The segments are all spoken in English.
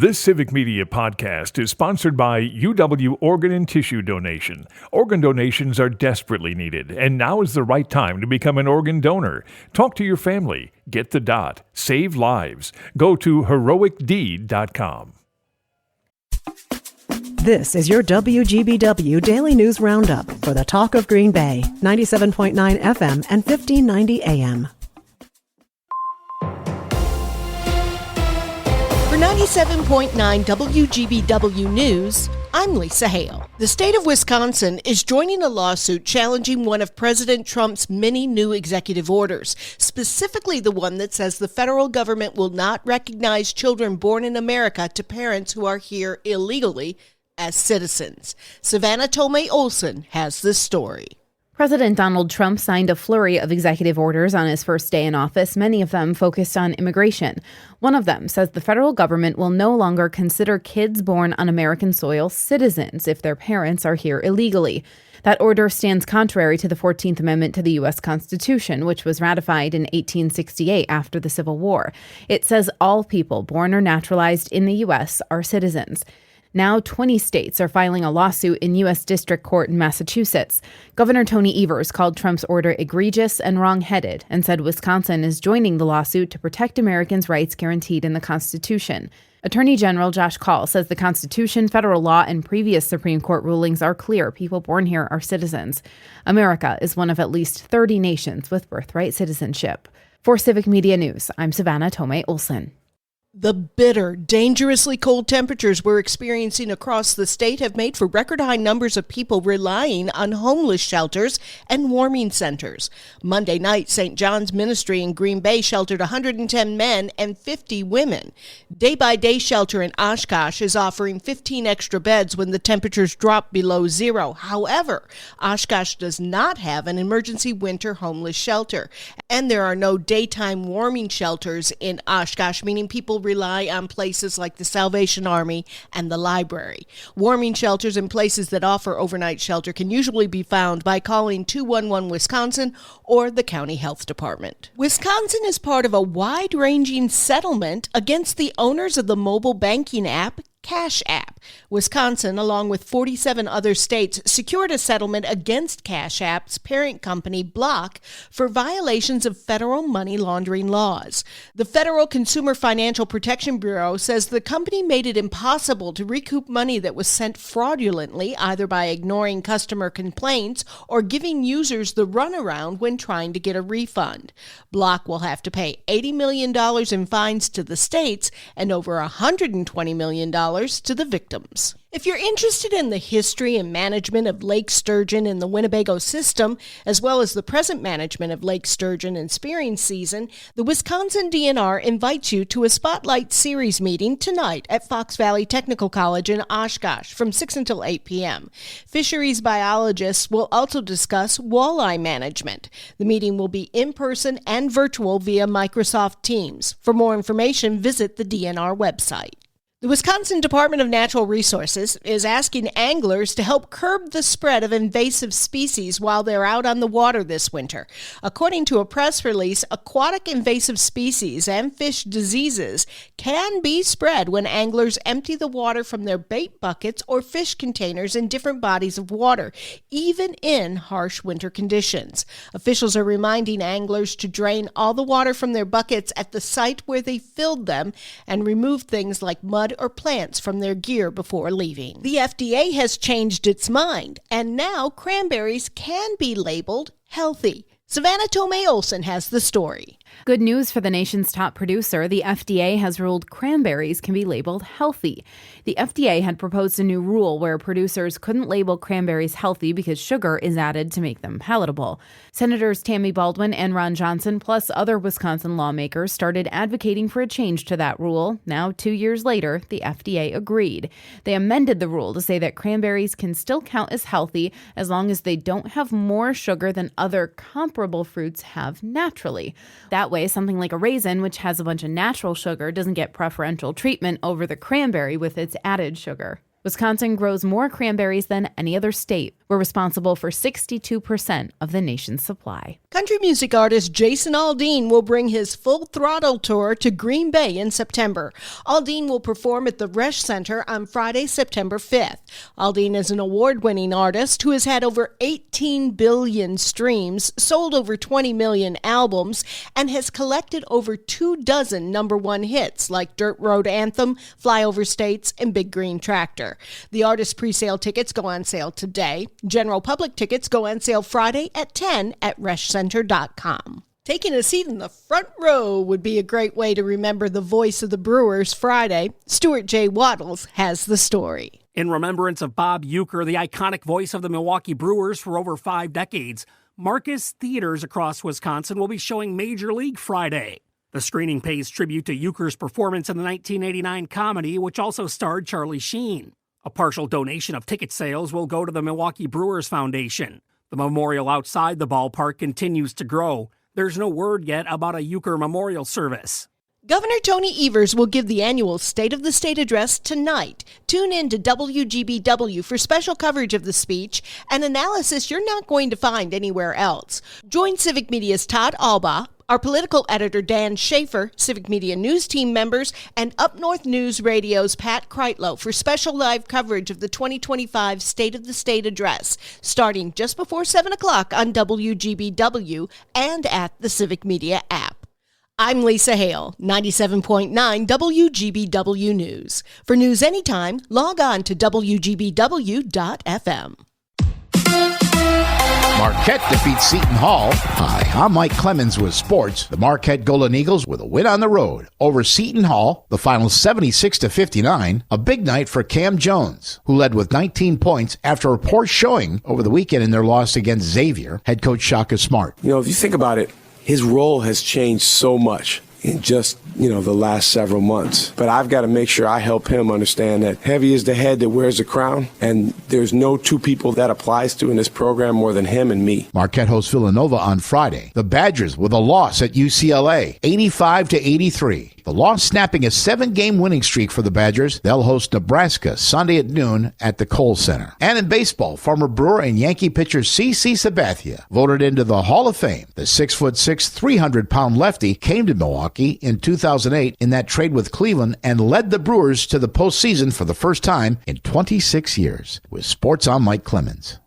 This Civic Media podcast is sponsored by UW Organ and Tissue Donation. Organ donations are desperately needed, and now is the right time to become an organ donor. Talk to your family. Get the dot. Save lives. Go to heroicdeed.com. This is your WGBW Daily News Roundup for the Talk of Green Bay, 97.9 FM and 1590 AM. For 97.9 WGBW News, I'm Lisa Hale. The state of Wisconsin is joining a lawsuit challenging one of President Trump's many new executive orders, specifically the one that says the federal government will not recognize children born in America to parents who are here illegally as citizens. Savannah Tomei Olson has this story. President Donald Trump signed a flurry of executive orders on his first day in office, many of them focused on immigration. One of them says the federal government will no longer consider kids born on American soil citizens if their parents are here illegally. That order stands contrary to the 14th Amendment to the U.S. Constitution, which was ratified in 1868 after the Civil War. It says all people born or naturalized in the U.S. are citizens. Now 20 states are filing a lawsuit in U.S. District Court in Massachusetts. Governor Tony Evers called Trump's order egregious and wrong-headed and said Wisconsin is joining the lawsuit to protect Americans' rights guaranteed in the Constitution. Attorney General Josh Kaul says the Constitution, federal law, and previous Supreme Court rulings are clear. People born here are citizens. America is one of at least 30 nations with birthright citizenship. For Civic Media News, I'm Savannah Tomei Olson. The bitter, dangerously cold temperatures we're experiencing across the state have made for record-high numbers of people relying on homeless shelters and warming centers. Monday night, St. John's Ministry in Green Bay sheltered 110 men and 50 women. Day-by-Day Shelter in Oshkosh is offering 15 extra beds when the temperatures drop below zero. However, Oshkosh does not have an emergency winter homeless shelter, and there are no daytime warming shelters in Oshkosh, meaning people rely on places like the Salvation Army and the library. Warming shelters and places that offer overnight shelter can usually be found by calling 211 Wisconsin or the county health department. Wisconsin is part of a wide-ranging settlement against the owners of the mobile banking app Cash App. Wisconsin, along with 47 other states, secured a settlement against Cash App's parent company, Block, for violations of federal money laundering laws. The Federal Consumer Financial Protection Bureau says the company made it impossible to recoup money that was sent fraudulently, either by ignoring customer complaints or giving users the runaround when trying to get a refund. Block will have to pay $80 million in fines to the states and over $120 million to the victims. If you're interested in the history and management of lake sturgeon in the Winnebago system, as well as the present management of lake sturgeon in spearing season, the Wisconsin DNR invites you to a Spotlight Series meeting tonight at Fox Valley Technical College in Oshkosh from 6 until 8 p.m. Fisheries biologists will also discuss walleye management. The meeting will be in person and virtual via Microsoft Teams. For more information, visit the DNR website. The Wisconsin Department of Natural Resources is asking anglers to help curb the spread of invasive species while they're out on the water this winter. According to a press release, aquatic invasive species and fish diseases can be spread when anglers empty the water from their bait buckets or fish containers in different bodies of water, even in harsh winter conditions. Officials are reminding anglers to drain all the water from their buckets at the site where they filled them and remove things like mud or plants from their gear before leaving. The FDA has changed its mind, and now cranberries can be labeled healthy. Savannah Tomei Olson has the story. Good news for the nation's top producer. The FDA has ruled cranberries can be labeled healthy. The FDA had proposed a new rule where producers couldn't label cranberries healthy because sugar is added to make them palatable. Senators Tammy Baldwin and Ron Johnson, plus other Wisconsin lawmakers, started advocating for a change to that rule. Now, 2 years later, the FDA agreed. They amended the rule to say that cranberries can still count as healthy as long as they don't have more sugar than other comparable fruits have naturally. That way, something like a raisin, which has a bunch of natural sugar, doesn't get preferential treatment over the cranberry with its added sugar. Wisconsin grows more cranberries than any other state. We're responsible for 62% of the nation's supply. Country music artist Jason Aldean will bring his Full Throttle tour to Green Bay in September. Aldean will perform at the Resch Center on Friday, September 5th. Aldean is an award-winning artist who has had over 18 billion streams, sold over 20 million albums, and has collected over 24 number one hits like Dirt Road Anthem, Flyover States, and Big Green Tractor. The artist pre-sale tickets go on sale today. General public tickets go on sale Friday at 10 at reschcenter.com. Taking a seat in the front row would be a great way to remember the voice of the Brewers Friday. Stuart J. Waddles has the story. In remembrance of Bob Uecker, the iconic voice of the Milwaukee Brewers for over 5 decades, Marcus Theaters across Wisconsin will be showing Major League Friday. The screening pays tribute to Uecker's performance in the 1989 comedy, which also starred Charlie Sheen. A partial donation of ticket sales will go to the Milwaukee Brewers Foundation. The memorial outside the ballpark continues to grow. There's no word yet about a Uecker memorial service. Governor Tony Evers will give the annual State of the State address tonight. Tune in to WGBW for special coverage of the speech and analysis you're not going to find anywhere else. Join Civic Media's Todd Albaugh, our political editor Dan Schaefer, Civic Media News Team members, and Up North News Radio's Pat Kreitlow for special live coverage of the 2025 State of the State address, starting just before 7 o'clock on WGBW and at the Civic Media app. I'm Lisa Hale, 97.9 WGBW News. For news anytime, log on to WGBW.FM. Marquette defeats Seton Hall. Hi, I'm Mike Clemens with sports. The Marquette Golden Eagles with a win on the road over Seton Hall. The final 76-59. A big night for Cam Jones, who led with 19 points after a poor showing over the weekend in their loss against Xavier. Head coach Shaka Smart. You know, if you think about it, his role has changed so much in just, the last several months. But I've got to make sure I help him understand that heavy is the head that wears the crown, and there's no two people that applies to in this program more than him and me. Marquette hosts Villanova on Friday. The Badgers with a loss at UCLA, 85-83. The loss snapping a 7-game winning streak for the Badgers. They'll host Nebraska Sunday at noon at the Kohl Center. And in baseball, former Brewer and Yankee pitcher C.C. Sabathia voted into the Hall of Fame. The 6'6", 300-pound lefty came to Milwaukee in 2008 in that trade with Cleveland and led the Brewers to the postseason for the first time in 26 years. With sports, I'm Mike Clemens.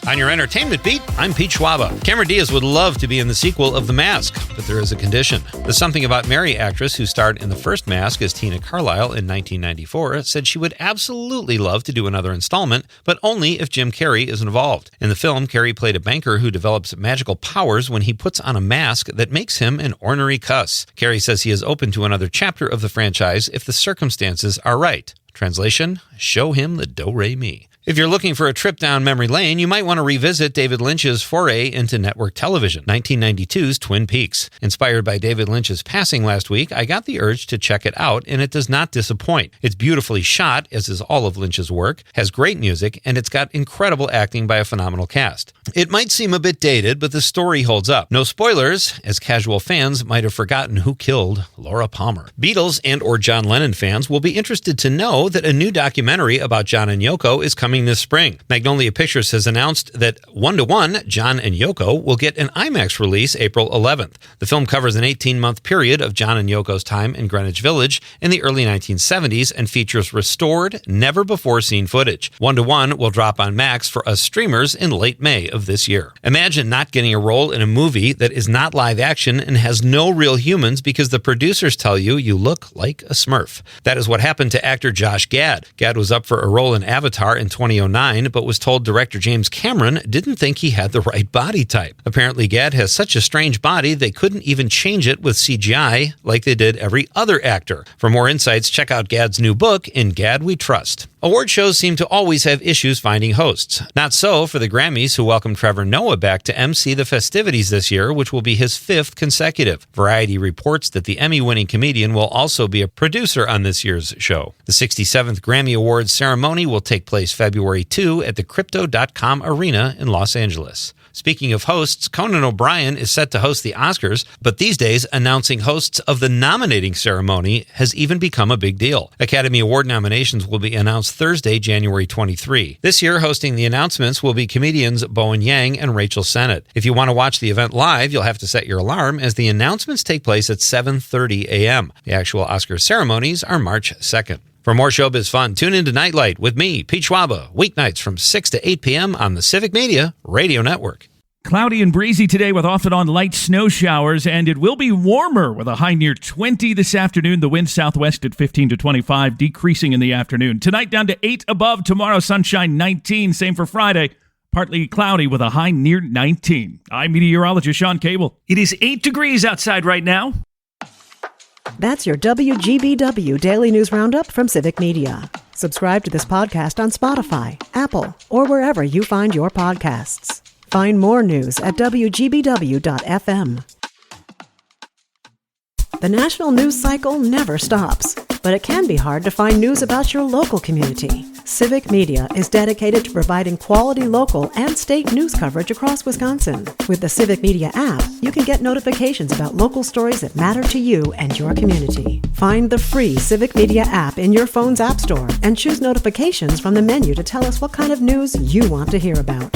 On your entertainment beat, I'm Pete Schwaba. Cameron Diaz would love to be in the sequel of The Mask, but there is a condition. The Something About Mary actress who starred in the first Mask as Tina Carlisle in 1994 said she would absolutely love to do another installment, but only if Jim Carrey is involved. In the film, Carrey played a banker who develops magical powers when he puts on a mask that makes him an ornery cuss. Carrey says he is open to another chapter of the franchise if the circumstances are right. Translation, show him the do-re-mi. If you're looking for a trip down memory lane, you might want to revisit David Lynch's foray into network television, 1992's Twin Peaks. Inspired by David Lynch's passing last week, I got the urge to check it out, and it does not disappoint. It's beautifully shot, as is all of Lynch's work, has great music, and it's got incredible acting by a phenomenal cast. It might seem a bit dated, but the story holds up. No spoilers, as casual fans might have forgotten who killed Laura Palmer. Beatles and or John Lennon fans will be interested to know that a new documentary about John and Yoko is coming this spring. Magnolia Pictures has announced that 1-to-1, John and Yoko, will get an IMAX release April 11th. The film covers an 18-month period of John and Yoko's time in Greenwich Village in the early 1970s and features restored, never-before-seen footage. 1-to-1 will drop on Max for us streamers in late May of this year. Imagine not getting a role in a movie that is not live action and has no real humans because the producers tell you look like a Smurf. That is what happened to actor Josh Gad. Gad was up for a role in Avatar in 2009, but was told director James Cameron didn't think he had the right body type. Apparently, Gad has such a strange body they couldn't even change it with CGI like they did every other actor. For more insights, check out Gad's new book, In Gad We Trust. Award shows seem to always have issues finding hosts. Not so for the Grammys, who welcomed Trevor Noah back to MC the festivities this year, which will be his 5th consecutive. Variety reports that the Emmy-winning comedian will also be a producer on this year's show. The 67th Grammy Awards ceremony will take place February 2 at the Crypto.com Arena in Los Angeles. Speaking of hosts, Conan O'Brien is set to host the Oscars, but these days, announcing hosts of the nominating ceremony has even become a big deal. Academy Award nominations will be announced Thursday, January 23. This year, hosting the announcements will be comedians Bowen Yang and Rachel Sennett. If you want to watch the event live, you'll have to set your alarm, as the announcements take place at 7:30 a.m. The actual Oscar ceremonies are March 2nd. For more showbiz fun, tune into Nightlight with me, Pete Schwaba, weeknights from 6 to 8 p.m. on the Civic Media Radio Network. Cloudy and breezy today with off and on light snow showers, and it will be warmer with a high near 20 this afternoon. The wind southwest at 15 to 25, decreasing in the afternoon. Tonight down to 8 above. Tomorrow sunshine 19. Same for Friday. Partly cloudy with a high near 19. I'm meteorologist Sean Cable. It is 8 degrees outside right now. That's your WGBW Daily News Roundup from Civic Media. Subscribe to this podcast on Spotify, Apple, or wherever you find your podcasts. Find more news at WGBW.FM. The national news cycle never stops, but it can be hard to find news about your local community. Civic Media is dedicated to providing quality local and state news coverage across Wisconsin. With the Civic Media app, you can get notifications about local stories that matter to you and your community. Find the free Civic Media app in your phone's app store and choose notifications from the menu to tell us what kind of news you want to hear about.